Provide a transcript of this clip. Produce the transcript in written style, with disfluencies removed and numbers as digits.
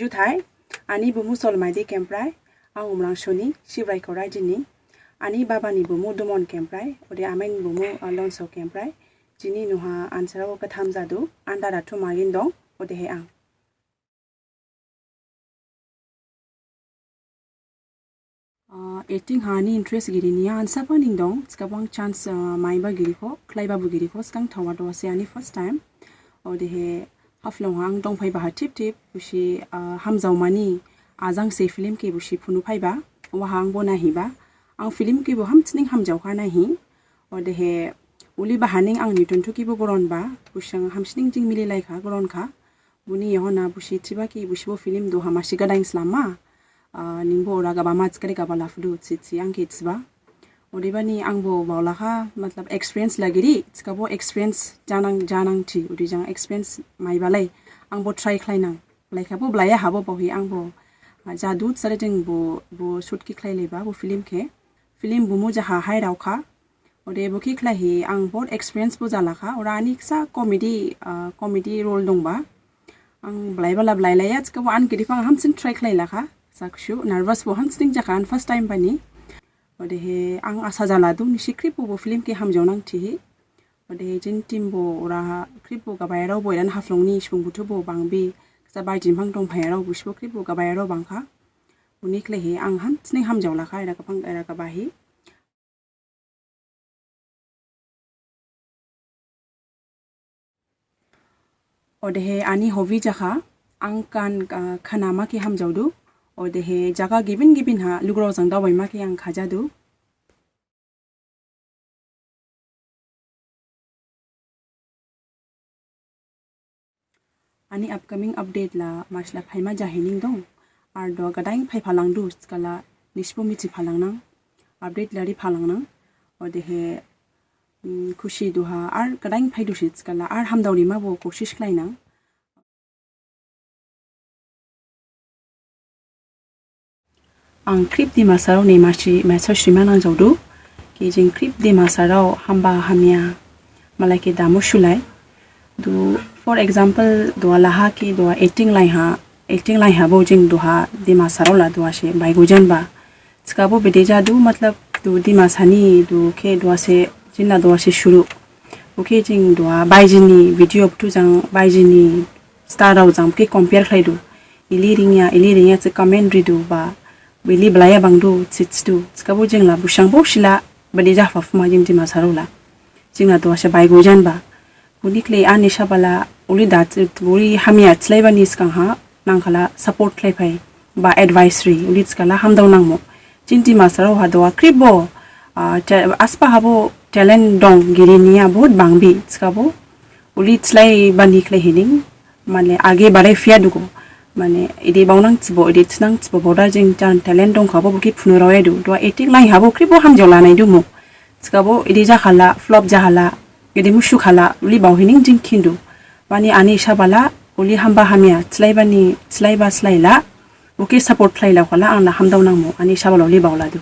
JUTHAI ani bumu Sholmaidi Kemprai ang umrang shoni shibrai korai jini ani babani bumu Dumon Kemprai ode amain bumu Lonso Kemprai jini nuha ansara o katham jadu anda ratu magin dong ode he ang acting hani interest giri niya ansa paning dong skabang chance maiba giri ko klaiba bu giri ko skang thawa do se ani first time ode he haflong hang dong phaiba ha tip tip bushi hamjau mani ajang se film ke bushi phunu phaiba wa hang bona hiba ang film ke bu hamchning hamjau kha nahi ode he uli ba haning ang Newton thu ki bu goron ba busang hamchning jing mili lai kha goron kha buni yona bushi chiba ki bushi bo film do hama shiga daing slama ningbo ora ga ba mats kare ga ba lafdu chi ang kids ba odibani angbo bawla kha matlab experience lagiri skabo experience janang thi odi jang experience mai balai angbo try khlainang laika bo blaya habo bohi angbo jadu sareting bo shoot ki khlai leba bo film film bumu jaha hai raukha ode bo ki khlai hi ang board experience bo jala kha ora ani sa comedy role dongba ang blai bala blai laya skabo an kidifang hamsin try khlai la kha sakshu nervous bo hamsting jakan first time bani ode he ang asa jala du ni script bo film ke ham jonang thi ode jin team bo ora script bo ga bayaro bo ran haflong ni sung bu bo bangbi sa bai jin phang dong phayaro bu script bo ga bayaro bangkha uni kle he ang ham sning ham jawla kha era ka phang era ka bahi ode he ani hobby jakha ang kan khana ma ki ham jawdu ode he jaga gibin ha lugro jang da bai ma ki ang khaja du ani upcoming update la masla phaima jahining dong ar do gadang phai phalang du skala nispo mi chi phalang nang update lari phalang nang ode he khushi du ha ar gadang phai du skala ar hamdauri ma bo koshish klai nang ang clip Dimasa ro ne machi message rimanang jawdu ki jing clip Dimasa ro hamba hamia malaki damu shulai du for example do laha ki do acting line ha bo jing do ha Dimasa ro la do she bai gojan ba ska bo bedeja du matlab du Dimasa ni du ke do se jinna do se shuru okay jing do bai jini video tu jang bai jini star ro jang ke compare khlai du ili ringya che commentary du ba bili blaya bangdu chits du skabo jingla busang bo shila bedeja fa fuma jing Dimasa ro la jinga do se bai gojan ba unikle ani shabala uli dat buri hamia tslaiba ni skang ha nangkhala support klai phai ba advisory uli skala hamdaw nangmo jing Dimasa ro ha do kribo aspa habo talent dong girinia bahut bangbi skabo uli tslai bani klai hining mane age bare fia dugo mane ide bawnang chibo ide chnang chibo boda jing chan talent dong khabo buki phunurawe du do eting lai habo kribo hamjola nai du mo skabo ide ja khala flop ja hala ide mushu khala uli bawhining jing khindu bani ani shabala uli hamba hamia tslaiba slaila buki support thlaila khala angna hamdaw nangmo ani shabala uli bawla du